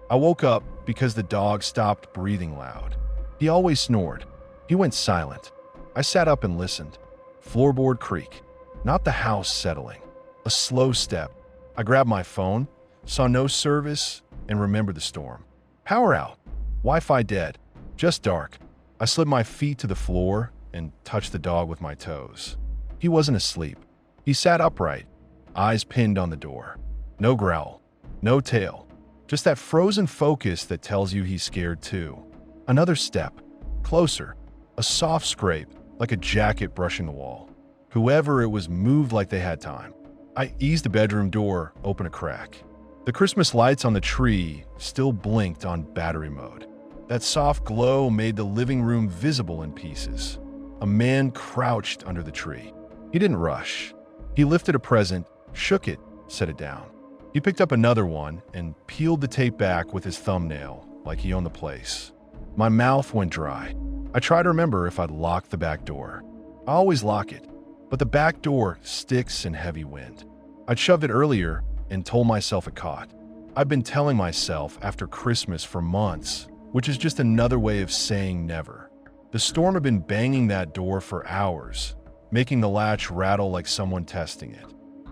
I woke up because the dog stopped breathing loud. He always snored. He went silent. I sat up and listened. Floorboard creak. Not the house settling. A slow step. I grabbed my phone, saw no service, and remembered the storm. Power out. Wi-Fi dead. Just dark. I slid my feet to the floor and touched the dog with my toes. He wasn't asleep. He sat upright, eyes pinned on the door. No growl. No tail. Just that frozen focus that tells you he's scared too. Another step. Closer. A soft scrape, like a jacket brushing the wall. Whoever it was moved like they had time. I eased the bedroom door, open a crack. The Christmas lights on the tree still blinked on battery mode. That soft glow made the living room visible in pieces. A man crouched under the tree. He didn't rush. He lifted a present, shook it, set it down. He picked up another one and peeled the tape back with his thumbnail like he owned the place. My mouth went dry. I tried to remember if I'd locked the back door. I always lock it, but the back door sticks in heavy wind. I'd shoved it earlier and told myself it caught. I'd been telling myself after Christmas for months, which is just another way of saying never. The storm had been banging that door for hours, making the latch rattle like someone testing it.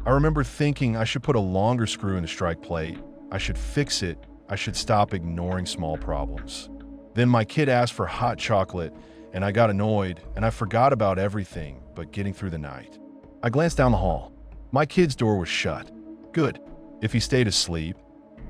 I remember thinking I should put a longer screw in the strike plate, I should fix it, I should stop ignoring small problems. Then my kid asked for hot chocolate, and I got annoyed, and I forgot about everything but getting through the night. I glanced down the hall. My kid's door was shut. Good. If he stayed asleep,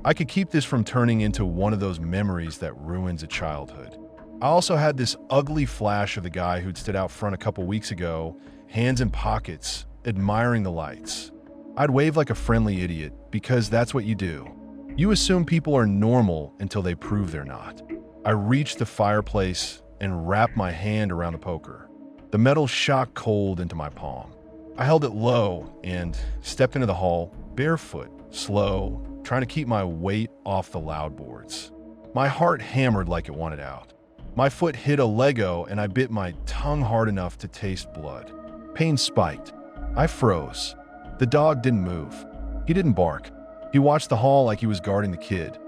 I could keep this from turning into one of those memories that ruins a childhood. I also had this ugly flash of the guy who'd stood out front a couple weeks ago, hands in pockets, admiring the lights. I'd wave like a friendly idiot, because that's what you do. You assume people are normal until they prove they're not. I reached the fireplace and wrapped my hand around the poker. The metal shot cold into my palm. I held it low and stepped into the hall, barefoot, slow, trying to keep my weight off the loud boards. My heart hammered like it wanted out. My foot hit a Lego and I bit my tongue hard enough to taste blood. Pain spiked. I froze. The dog didn't move. He didn't bark. He watched the hall like he was guarding the kid.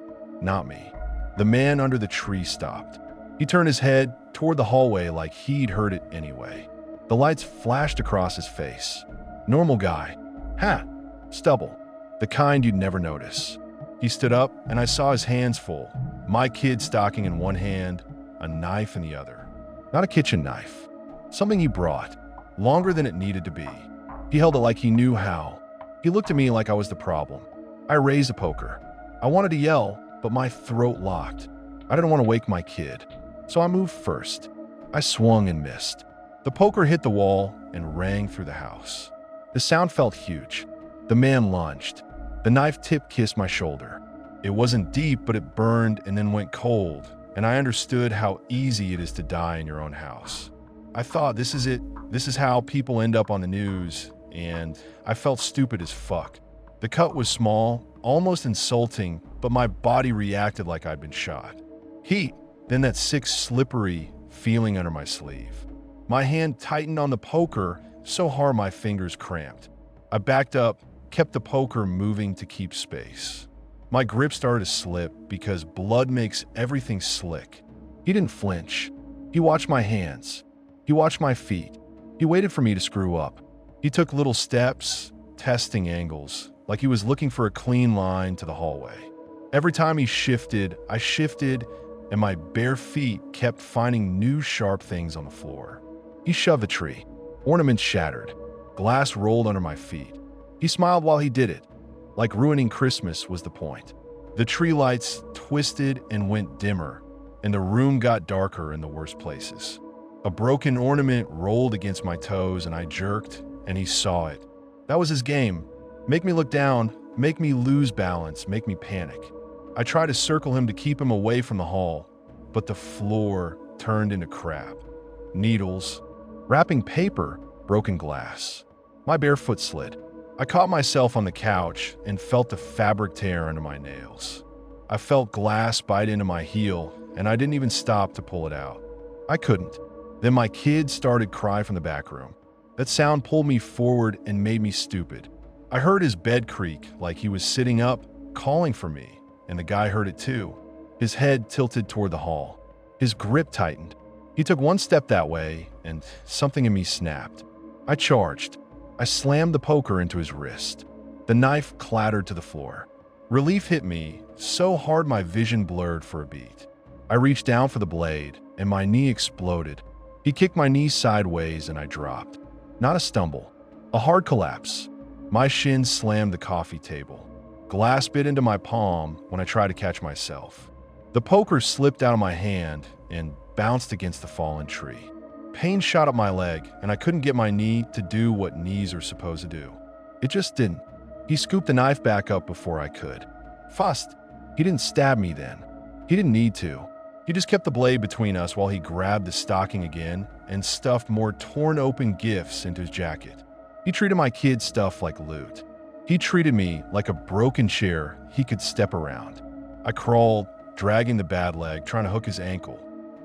Not me. The man under the tree stopped. He turned his head toward the hallway like he'd heard it anyway. The lights flashed across his face. Normal guy. Hat. Stubble. The kind you'd never notice. He stood up and I saw his hands full. My kid stocking in one hand, a knife in the other. Not a kitchen knife. Something he brought. Longer than it needed to be. He held it like he knew how. He looked at me like I was the problem. I raised a poker. I wanted to yell, but my throat locked. I didn't want to wake my kid, so I moved first. I swung and missed. The poker hit the wall and rang through the house. The sound felt huge. The man lunged. The knife tip kissed my shoulder. It wasn't deep, but it burned and then went cold, and I understood how easy it is to die in your own house. I thought, this is it. This is how people end up on the news, and I felt stupid as fuck. The cut was small, almost insulting, but my body reacted like I'd been shot. Heat, then that sick, slippery feeling under my sleeve. My hand tightened on the poker so hard my fingers cramped. I backed up, kept the poker moving to keep space. My grip started to slip because blood makes everything slick. He didn't flinch. He watched my hands. He watched my feet. He waited for me to screw up. He took little steps, testing angles, like he was looking for a clean line to the hallway. Every time he shifted, I shifted, and my bare feet kept finding new sharp things on the floor. He shoved the tree. Ornaments shattered. Glass rolled under my feet. He smiled while he did it, like ruining Christmas was the point. The tree lights twisted and went dimmer, and the room got darker in the worst places. A broken ornament rolled against my toes, and I jerked, and he saw it. That was his game. Make me look down, make me lose balance, make me panic. I tried to circle him to keep him away from the hall, but the floor turned into crap. Needles, wrapping paper, broken glass. My bare foot slid. I caught myself on the couch and felt the fabric tear under my nails. I felt glass bite into my heel, and I didn't even stop to pull it out. I couldn't. Then my kid started crying from the back room. That sound pulled me forward and made me stupid. I heard his bed creak like he was sitting up, calling for me, and the guy heard it too. his head tilted toward the hall. His grip tightened. He took one step that way, and something in me snapped. I charged. I slammed the poker into his wrist. The knife clattered to the floor. Relief hit me so hard my vision blurred for a beat. I reached down for the blade, and my knee exploded. He kicked my knee sideways, and I dropped. Not a stumble, a hard collapse. My shin slammed the coffee table. Glass bit into my palm when I tried to catch myself. The poker slipped out of my hand and bounced against the fallen tree. Pain shot up my leg, and I couldn't get my knee to do what knees are supposed to do. It just didn't. He scooped the knife back up before I could. Fussed. He didn't stab me then. He didn't need to. He just kept the blade between us while he grabbed the stocking again and stuffed more torn open gifts into his jacket. He treated my kids' stuff like loot. He treated me like a broken chair he could step around. I crawled, dragging the bad leg, trying to hook his ankle.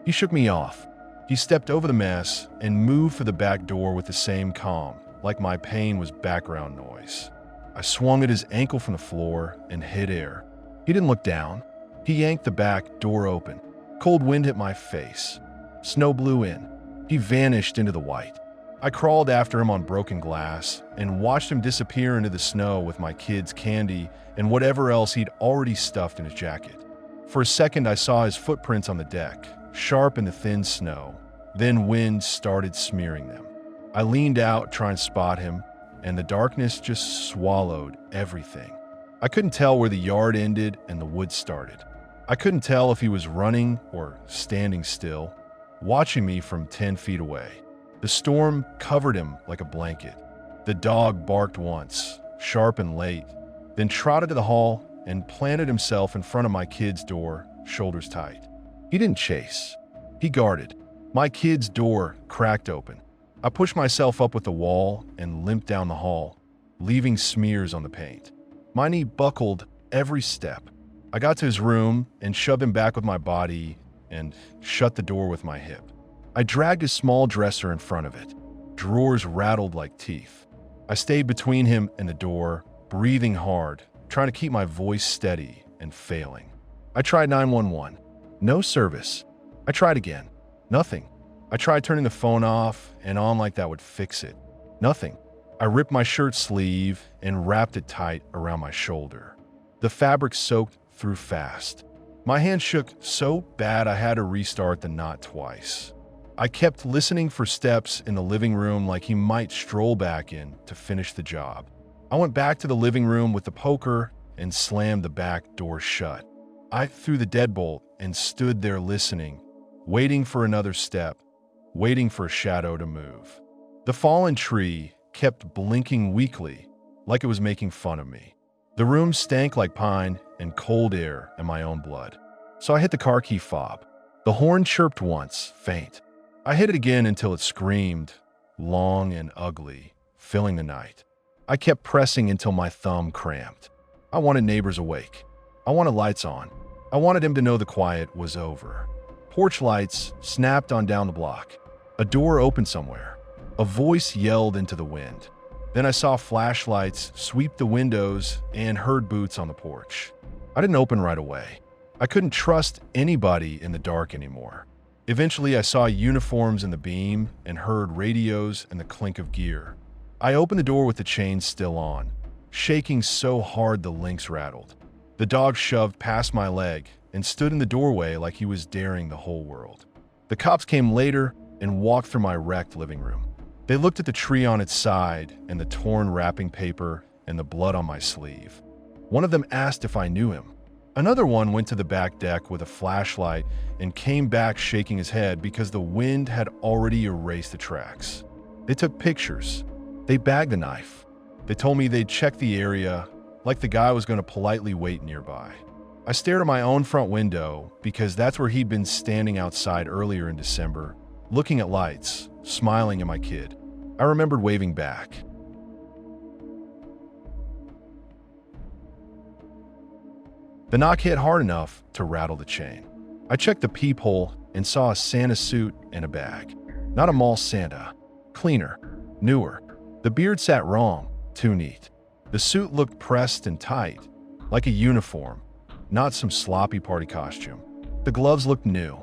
He shook me off. He stepped over the mess and moved for the back door with the same calm, like my pain was background noise. I swung at his ankle from the floor and hit air. He didn't look down. He yanked the back door open. Cold wind hit my face. Snow blew in. He vanished into the white. I crawled after him on broken glass and watched him disappear into the snow with my kids' candy and whatever else he'd already stuffed in his jacket. For a second, I saw his footprints on the deck, sharp in the thin snow. Then wind started smearing them. I leaned out, trying to spot him, and the darkness just swallowed everything. I couldn't tell where the yard ended and the woods started. I couldn't tell if he was running or standing still, watching me from 10 feet away. The storm covered him like a blanket. The dog barked once, sharp and late, then trotted to the hall and planted himself in front of my kid's door, shoulders tight. He didn't chase. He guarded. My kid's door cracked open. I pushed myself up with the wall and limped down the hall, leaving smears on the paint. My knee buckled every step. I got to his room and shoved him back with my body and shut the door with my hip. I dragged his small dresser in front of it. Drawers rattled like teeth. I stayed between him and the door, breathing hard, trying to keep my voice steady and failing. I tried 911. No service. I tried again. Nothing. I tried turning the phone off and on like that would fix it. Nothing. I ripped my shirt sleeve and wrapped it tight around my shoulder. The fabric soaked through fast. My hand shook so bad I had to restart the knot twice. I kept listening for steps in the living room like he might stroll back in to finish the job. I went back to the living room with the poker and slammed the back door shut. I threw the deadbolt and stood there listening, waiting for another step, waiting for a shadow to move. The fallen tree kept blinking weakly, like it was making fun of me. The room stank like pine and cold air and my own blood. So I hit the car key fob. The horn chirped once, faint. I hit it again until it screamed, long and ugly, filling the night. I kept pressing until my thumb cramped. I wanted neighbors awake. I wanted lights on. I wanted him to know the quiet was over. Porch lights snapped on down the block. A door opened somewhere. A voice yelled into the wind. Then I saw flashlights sweep the windows and heard boots on the porch. I didn't open right away. I couldn't trust anybody in the dark anymore. Eventually, I saw uniforms in the beam and heard radios and the clink of gear. I opened the door with the chains still on, shaking so hard the links rattled. The dog shoved past my leg and stood in the doorway like he was daring the whole world. The cops came later and walked through my wrecked living room. They looked at the tree on its side and the torn wrapping paper and the blood on my sleeve. One of them asked if I knew him. Another one went to the back deck with a flashlight and came back shaking his head because the wind had already erased the tracks. They took pictures. They bagged the knife. They told me they'd check the area like the guy was going to politely wait nearby. I stared at my own front window because that's where he'd been standing outside earlier in December, looking at lights, smiling at my kid. I remembered waving back. The knock hit hard enough to rattle the chain. I checked the peephole and saw a Santa suit and a bag. Not a mall Santa. Cleaner. Newer. The beard sat wrong. Too neat. The suit looked pressed and tight, like a uniform, not some sloppy party costume. The gloves looked new.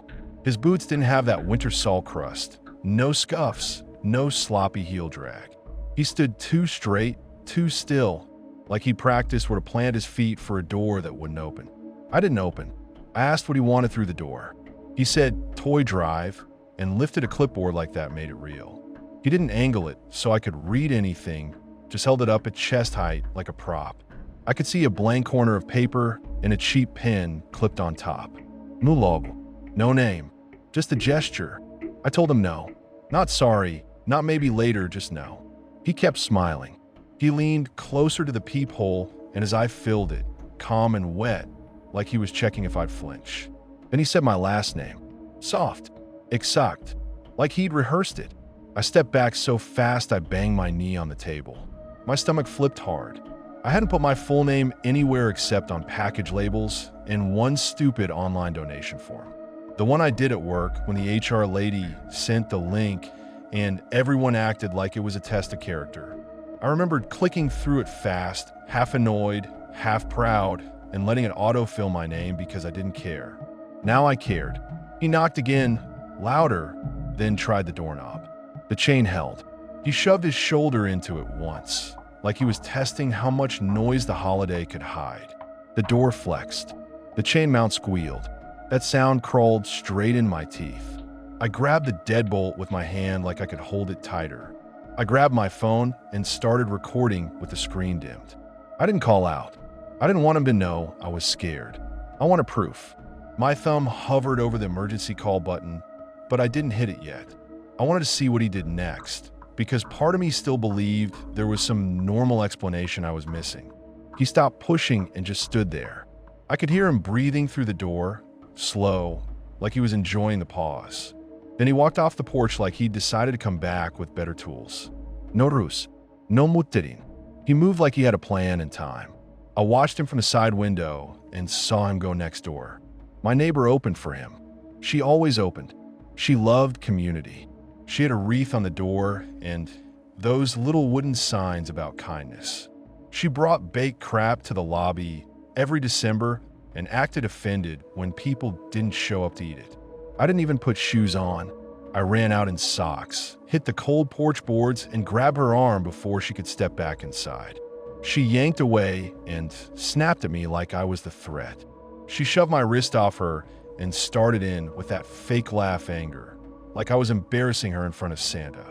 His boots didn't have that winter salt crust. No scuffs, no sloppy heel drag. He stood too straight, too still, like he practiced where to plant his feet for a door that wouldn't open. I didn't open. I asked what he wanted through the door. He said, "Toy drive," and lifted a clipboard like that made it real. He didn't angle it so I could read anything, just held it up at chest height like a prop. I could see a blank corner of paper and a cheap pen clipped on top. No logo, no name, just a gesture. I told him no. Not sorry, not maybe later, just no. He kept smiling. He leaned closer to the peephole and his eye filled it, calm and wet, like he was checking if I'd flinch. Then he said my last name. Soft. Exakt. Like he'd rehearsed it. I stepped back so fast I banged my knee on the table. My stomach flipped hard. I hadn't put my full name anywhere except on package labels and one stupid online donation form. The one I did at work when the HR lady sent the link and everyone acted like it was a test of character. I remembered clicking through it fast, half annoyed, half proud, and letting it autofill my name because I didn't care. Now I cared. He knocked again, louder, then tried the doorknob. The chain held. He shoved his shoulder into it once, like he was testing how much noise the holiday could hide. The door flexed. The chain mount squealed. That sound crawled straight in my teeth. I grabbed the deadbolt with my hand like I could hold it tighter. I grabbed my phone and started recording with the screen dimmed. I didn't call out. I didn't want him to know I was scared. I wanted proof. My thumb hovered over the emergency call button, but I didn't hit it yet. I wanted to see what he did next, because part of me still believed there was some normal explanation I was missing. He stopped pushing and just stood there. I could hear him breathing through the door, slow, like he was enjoying the pause. Then he walked off the porch like he'd decided to come back with better tools. No ruse, no mutterin. He moved like he had a plan in time. I watched him from the side window and saw him go next door. My neighbor opened for him. She always opened. She loved community. She had a wreath on the door and those little wooden signs about kindness. She brought baked crap to the lobby every December and acted offended when people didn't show up to eat it. I didn't even put shoes on. I ran out in socks, hit the cold porch boards, and grabbed her arm before she could step back inside. She yanked away and snapped at me like I was the threat. She shoved my wrist off her and started in with that fake laugh anger, like I was embarrassing her in front of Santa.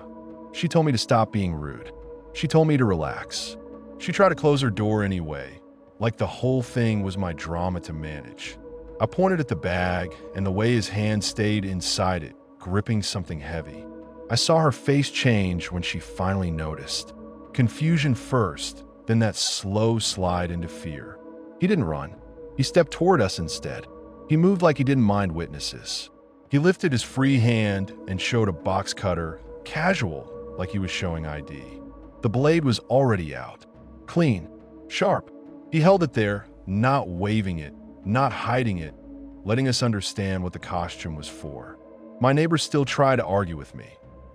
She told me to stop being rude. She told me to relax. She tried to close her door anyway, like the whole thing was my drama to manage. I pointed at the bag and the way his hand stayed inside it, gripping something heavy. I saw her face change when she finally noticed. Confusion first, then that slow slide into fear. He didn't run. He stepped toward us instead. He moved like he didn't mind witnesses. He lifted his free hand and showed a box cutter, casual, like he was showing ID. The blade was already out. Clean. Sharp. He held it there, not waving it, not hiding it, letting us understand what the costume was for. My neighbor still tried to argue with me,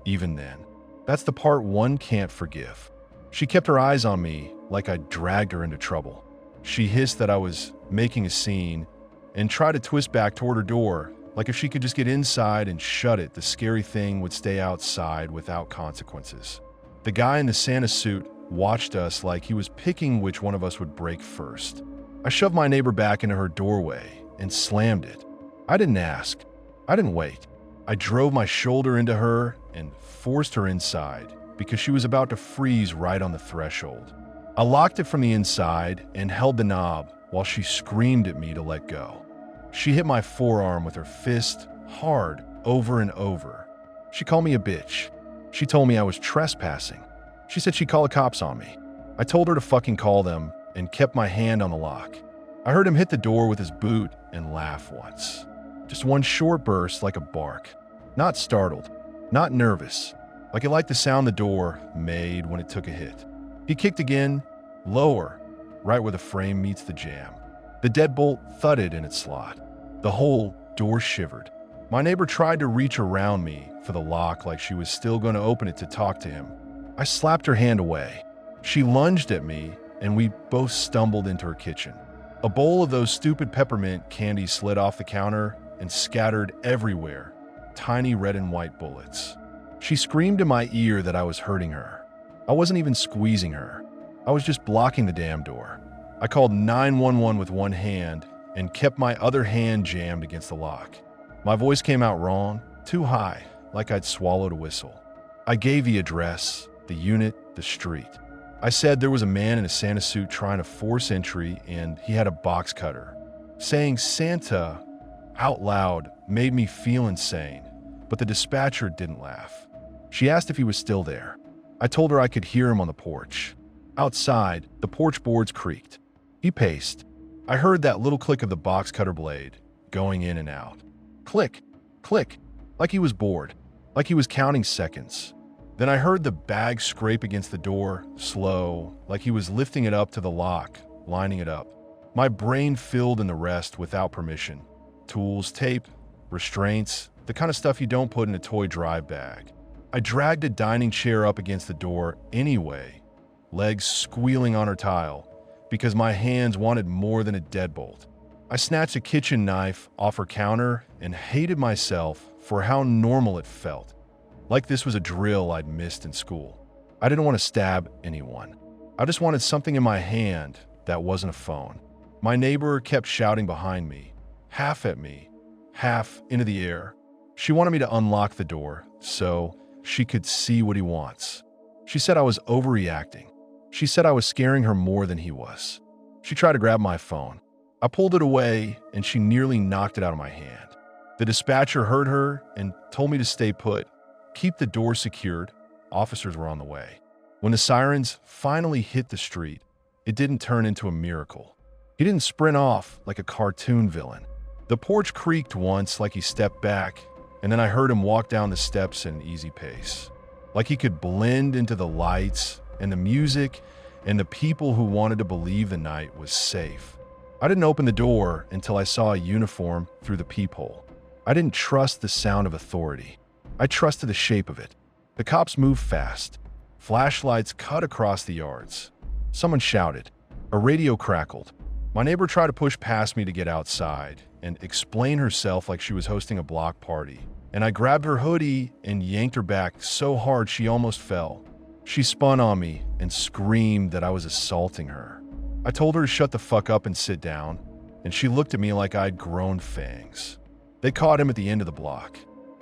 even then. That's the part one can't forgive. She kept her eyes on me like I dragged her into trouble. She hissed that I was making a scene and tried to twist back toward her door, like if she could just get inside and shut it, the scary thing would stay outside without consequences. The guy in the Santa suit watched us like he was picking which one of us would break first. I shoved my neighbor back into her doorway and slammed it. I didn't ask. I didn't wait. I drove my shoulder into her and forced her inside because she was about to freeze right on the threshold. I locked it from the inside and held the knob while she screamed at me to let go. She hit my forearm with her fist hard over and over. She called me a bitch. She told me I was trespassing. She said she'd call the cops on me. I told her to fucking call them and kept my hand on the lock. I heard him hit the door with his boot and laugh once. Just one short burst like a bark. Not startled, not nervous, like it liked the sound the door made when it took a hit. He kicked again, lower, right where the frame meets the jamb. The deadbolt thudded in its slot. The whole door shivered. My neighbor tried to reach around me for the lock like she was still going to open it to talk to him. I slapped her hand away. She lunged at me, and we both stumbled into her kitchen. A bowl of those stupid peppermint candies slid off the counter, and scattered everywhere, tiny red and white bullets. She screamed in my ear that I was hurting her. I wasn't even squeezing her. I was just blocking the damn door. I called 911 with one hand and kept my other hand jammed against the lock. My voice came out wrong, too high, like I'd swallowed a whistle. I gave the address, the unit, the street. I said there was a man in a Santa suit trying to force entry and he had a box cutter. Saying Santa out loud made me feel insane, but the dispatcher didn't laugh. She asked if he was still there. I told her I could hear him on the porch. Outside, the porch boards creaked. He paced. I heard that little click of the box cutter blade going in and out. Click, click, like he was bored, like he was counting seconds. Then I heard the bag scrape against the door, slow, like he was lifting it up to the lock, lining it up. My brain filled in the rest without permission. Tools, tape, restraints, the kind of stuff you don't put in a toy drive bag. I dragged a dining chair up against the door anyway, legs squealing on her tile, because my hands wanted more than a deadbolt. I snatched a kitchen knife off her counter and hated myself for how normal it felt. Like this was a drill I'd missed in school. I didn't want to stab anyone. I just wanted something in my hand that wasn't a phone. My neighbor kept shouting behind me, half at me, half into the air. She wanted me to unlock the door so she could see what he wants. She said I was overreacting. She said I was scaring her more than he was. She tried to grab my phone. I pulled it away and she nearly knocked it out of my hand. The dispatcher heard her and told me to stay put. Keep the door secured. Officers were on the way. When the sirens finally hit the street, it didn't turn into a miracle. He didn't sprint off like a cartoon villain. The porch creaked once like he stepped back, and then I heard him walk down the steps at an easy pace. Like he could blend into the lights and the music and the people who wanted to believe the night was safe. I didn't open the door until I saw a uniform through the peephole. I didn't trust the sound of authority. I trusted the shape of it. The cops moved fast. Flashlights cut across the yards. Someone shouted. A radio crackled. My neighbor tried to push past me to get outside and explain herself like she was hosting a block party. And I grabbed her hoodie and yanked her back so hard she almost fell. She spun on me and screamed that I was assaulting her. I told her to shut the fuck up and sit down, and she looked at me like I'd grown fangs. They caught him at the end of the block.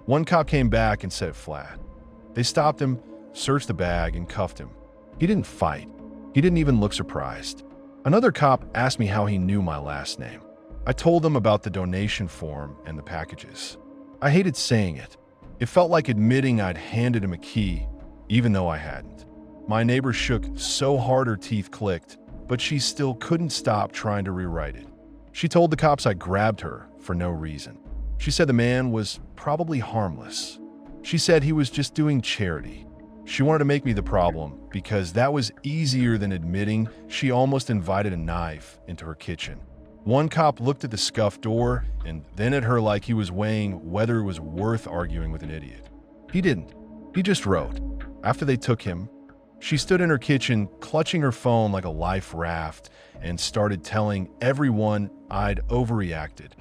One cop came back and set it flat. They stopped him, searched the bag, and cuffed him. He didn't fight. He didn't even look surprised. Another cop asked me how he knew my last name. I told them about the donation form and the packages. I hated saying it. It felt like admitting I'd handed him a key, even though I hadn't. My neighbor shook so hard her teeth clicked, but she still couldn't stop trying to rewrite it. She told the cops I grabbed her for no reason. She said the man was probably harmless. She said he was just doing charity. She wanted to make me the problem because that was easier than admitting she almost invited a knife into her kitchen. One cop looked at the scuffed door and then at her like he was weighing whether it was worth arguing with an idiot. He didn't. He just wrote. After they took him, she stood in her kitchen, clutching her phone like a life raft, and started telling everyone I'd overreacted.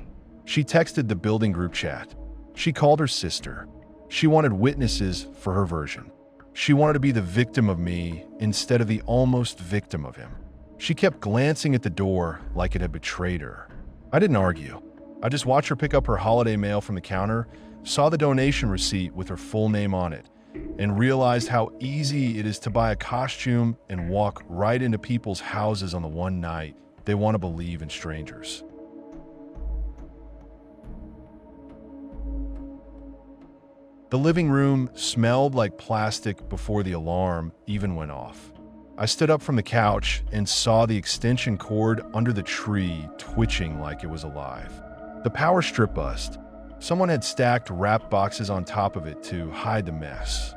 She texted the building group chat. She called her sister. She wanted witnesses for her version. She wanted to be the victim of me instead of the almost victim of him. She kept glancing at the door like it had betrayed her. I didn't argue. I just watched her pick up her holiday mail from the counter, saw the donation receipt with her full name on it, and realized how easy it is to buy a costume and walk right into people's houses on the one night they want to believe in strangers. The living room smelled like plastic before the alarm even went off. I stood up from the couch and saw the extension cord under the tree twitching like it was alive. The power strip bust. Someone had stacked wrap boxes on top of it to hide the mess.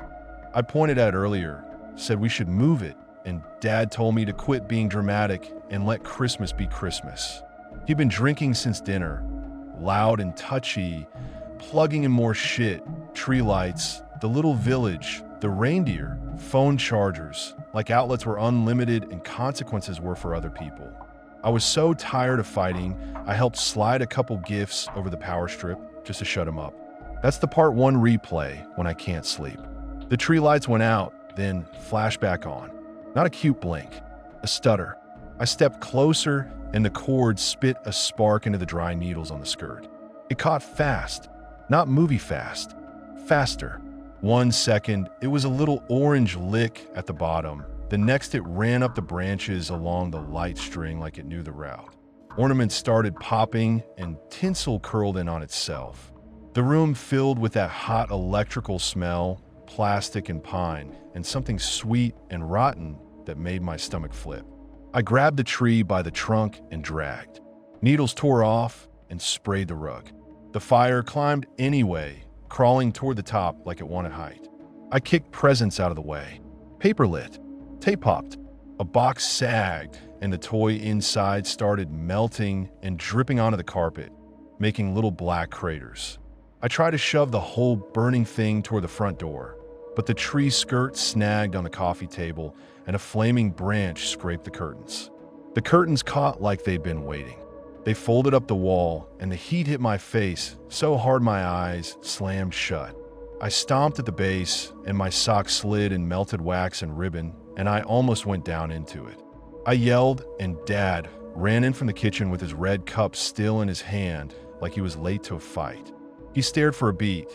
I pointed at it earlier, said we should move it, and Dad told me to quit being dramatic and let Christmas be Christmas. He'd been drinking since dinner, loud and touchy, plugging in more shit, tree lights, the little village, the reindeer, phone chargers, like outlets were unlimited and consequences were for other people. I was so tired of fighting, I helped slide a couple gifts over the power strip, just to shut him up. That's the part one replay when I can't sleep. The tree lights went out, then flashed back on. Not a cute blink, a stutter. I stepped closer, and the cord spit a spark into the dry needles on the skirt. It caught fast, not movie fast, faster. 1 second, it was a little orange lick at the bottom. The next, it ran up the branches along the light string like it knew the route. Ornaments started popping, and tinsel curled in on itself. The room filled with that hot electrical smell, plastic and pine, and something sweet and rotten that made my stomach flip. I grabbed the tree by the trunk and dragged. Needles tore off and sprayed the rug. The fire climbed anyway, crawling toward the top like it wanted height. I kicked presents out of the way. Paper lit. Tape popped. A box sagged, and the toy inside started melting and dripping onto the carpet, making little black craters. I tried to shove the whole burning thing toward the front door, but the tree skirt snagged on the coffee table and a flaming branch scraped the curtains. The curtains caught like they'd been waiting. They folded up the wall, and the heat hit my face so hard my eyes slammed shut. I stomped at the base, and my sock slid in melted wax and ribbon, and I almost went down into it. I yelled, and Dad ran in from the kitchen with his red cup still in his hand like he was late to a fight. He stared for a beat,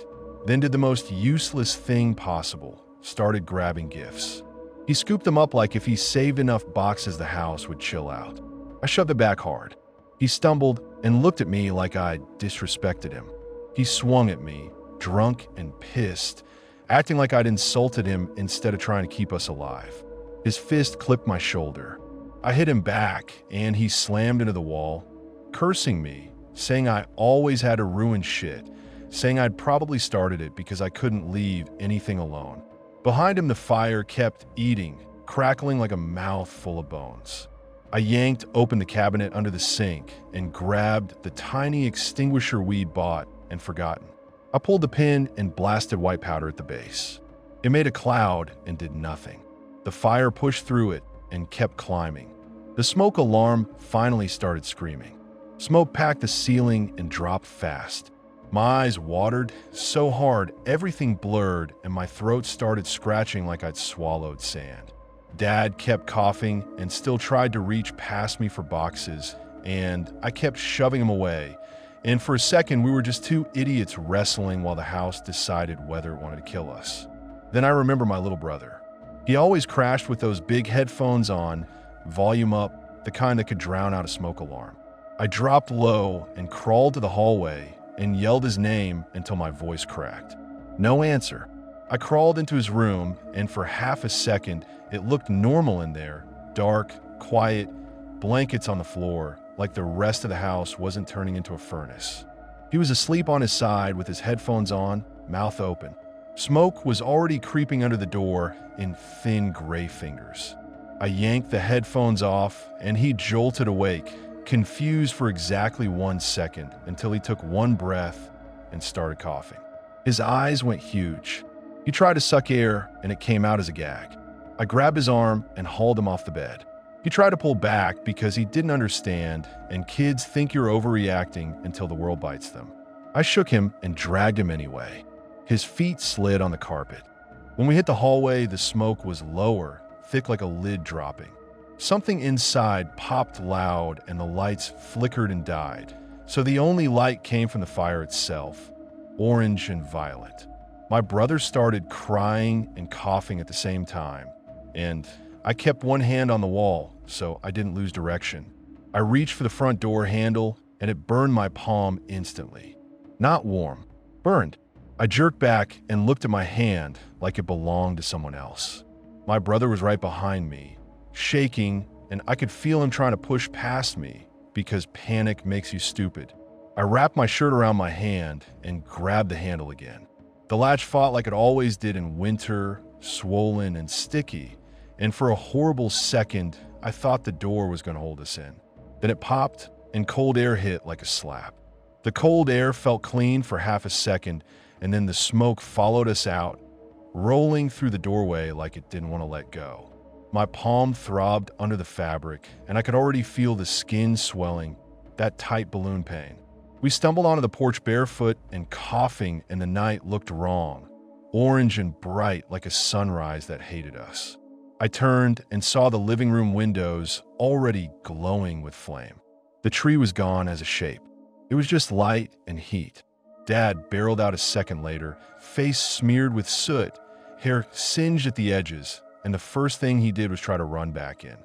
then did the most useless thing possible, started grabbing gifts. He scooped them up like if he saved enough boxes the house would chill out. I shoved it back hard. He stumbled and looked at me like I'd disrespected him. He swung at me, drunk and pissed, acting like I'd insulted him instead of trying to keep us alive. His fist clipped my shoulder. I hit him back, and he slammed into the wall, cursing me, saying I always had to ruin shit, saying I'd probably started it because I couldn't leave anything alone. Behind him, the fire kept eating, crackling like a mouth full of bones. I yanked open the cabinet under the sink and grabbed the tiny extinguisher we'd bought and forgotten. I pulled the pin and blasted white powder at the base. It made a cloud and did nothing. The fire pushed through it and kept climbing. The smoke alarm finally started screaming. Smoke packed the ceiling and dropped fast. My eyes watered so hard everything blurred, and my throat started scratching like I'd swallowed sand. Dad kept coughing and still tried to reach past me for boxes, and I kept shoving him away. And for a second, we were just two idiots wrestling while the house decided whether it wanted to kill us. Then I remember my little brother. He always crashed with those big headphones on, volume up, the kind that could drown out a smoke alarm. I dropped low and crawled to the hallway and yelled his name until my voice cracked. No answer. I crawled into his room, and for half a second, it looked normal in there. Dark, quiet, blankets on the floor, like the rest of the house wasn't turning into a furnace. He was asleep on his side with his headphones on, mouth open. Smoke was already creeping under the door in thin gray fingers. I yanked the headphones off, and he jolted awake, confused for exactly 1 second, until he took one breath and started coughing. His eyes went huge. He tried to suck air, and it came out as a gag. I grabbed his arm and hauled him off the bed. He tried to pull back because he didn't understand, and kids think you're overreacting until the world bites them. I shook him and dragged him anyway. His feet slid on the carpet. When we hit the hallway, the smoke was lower, thick like a lid dropping. Something inside popped loud, and the lights flickered and died. So the only light came from the fire itself, orange and violet. My brother started crying and coughing at the same time, and I kept one hand on the wall so I didn't lose direction. I reached for the front door handle, and it burned my palm instantly. Not warm, burned. I jerked back and looked at my hand like it belonged to someone else. My brother was right behind me, shaking, and I could feel him trying to push past me because panic makes you stupid. I wrapped my shirt around my hand and grabbed the handle again. The latch fought like it always did in winter, swollen and sticky, and for a horrible second, I thought the door was going to hold us in. Then it popped, and cold air hit like a slap. The cold air felt clean for half a second, and then the smoke followed us out, rolling through the doorway like it didn't want to let go. My palm throbbed under the fabric, and I could already feel the skin swelling, that tight balloon pain. We stumbled onto the porch barefoot and coughing, and the night looked wrong, orange and bright like a sunrise that hated us. I turned and saw the living room windows already glowing with flame. The tree was gone as a shape. It was just light and heat. Dad barreled out a second later, face smeared with soot, hair singed at the edges, and the first thing he did was try to run back in.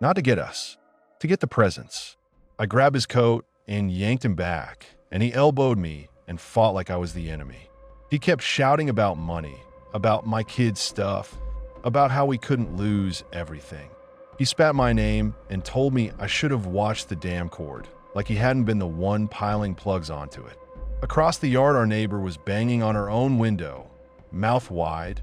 Not to get us, to get the presents. I grabbed his coat and yanked him back, and he elbowed me and fought like I was the enemy. He kept shouting about money, about my kids' stuff, about how we couldn't lose everything. He spat my name and told me I should have watched the damn cord, like he hadn't been the one piling plugs onto it. Across the yard, our neighbor was banging on her own window, mouth wide,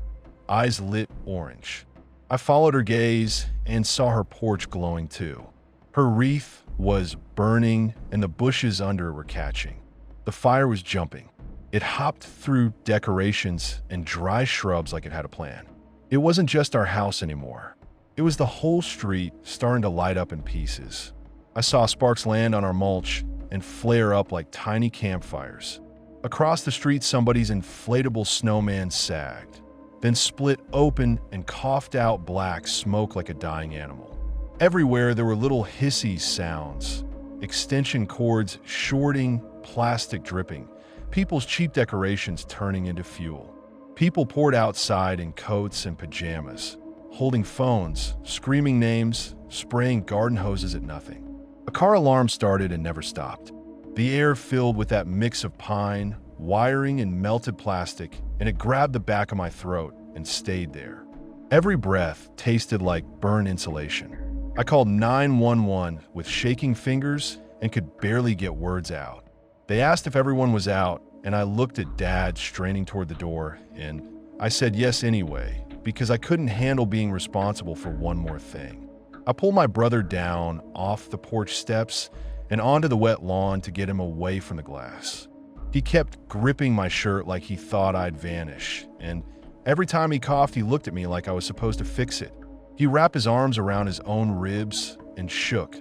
eyes lit orange. I followed her gaze and saw her porch glowing too. Her wreath was burning and the bushes under it were catching. The fire was jumping. It hopped through decorations and dry shrubs like it had a plan. It wasn't just our house anymore. It was the whole street starting to light up in pieces. I saw sparks land on our mulch and flare up like tiny campfires. Across the street, somebody's inflatable snowman sagged, then split open and coughed out black smoke like a dying animal. Everywhere there were little hissy sounds, extension cords shorting, plastic dripping, people's cheap decorations turning into fuel. People poured outside in coats and pajamas, holding phones, screaming names, spraying garden hoses at nothing. A car alarm started and never stopped. The air filled with that mix of pine, wiring, and melted plastic, and it grabbed the back of my throat and stayed there. Every breath tasted like burned insulation. I called 911 with shaking fingers and could barely get words out. They asked if everyone was out, and I looked at Dad straining toward the door, and I said yes anyway, because I couldn't handle being responsible for one more thing. I pulled my brother down off the porch steps and onto the wet lawn to get him away from the glass. He kept gripping my shirt like he thought I'd vanish, and every time he coughed, he looked at me like I was supposed to fix it. He wrapped his arms around his own ribs and shook,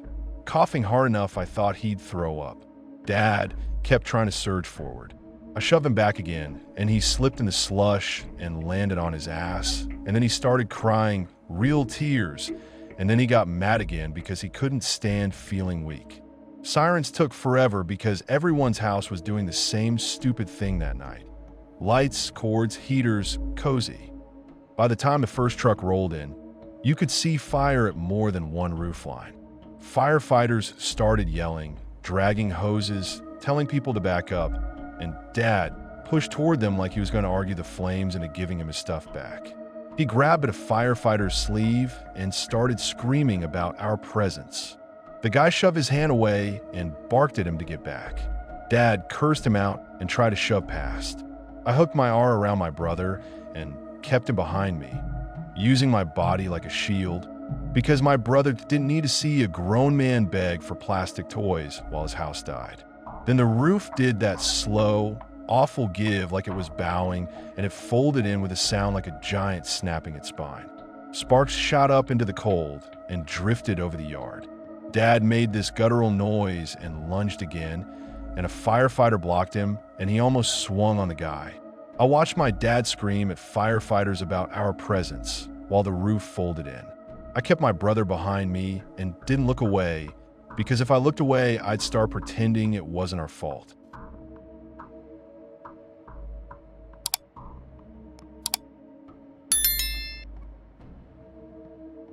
coughing hard enough I thought he'd throw up. Dad kept trying to surge forward. I shoved him back again, and he slipped in the slush and landed on his ass, and then he started crying real tears, and then he got mad again because he couldn't stand feeling weak. Sirens took forever because everyone's house was doing the same stupid thing that night. Lights, cords, heaters, cozy. By the time the first truck rolled in, you could see fire at more than one roofline. Firefighters started yelling, dragging hoses, telling people to back up, and Dad pushed toward them like he was going to argue the flames into giving him his stuff back. He grabbed at a firefighter's sleeve and started screaming about our presence. The guy shoved his hand away and barked at him to get back. Dad cursed him out and tried to shove past. I hooked my arm around my brother and kept him behind me, using my body like a shield, because my brother didn't need to see a grown man beg for plastic toys while his house died. Then the roof did that slow, awful give like it was bowing, and it folded in with a sound like a giant snapping its spine. Sparks shot up into the cold and drifted over the yard. Dad made this guttural noise and lunged again, and a firefighter blocked him, and he almost swung on the guy. I watched my dad scream at firefighters about our presence while the roof folded in. I kept my brother behind me and didn't look away, because if I looked away, I'd start pretending it wasn't our fault.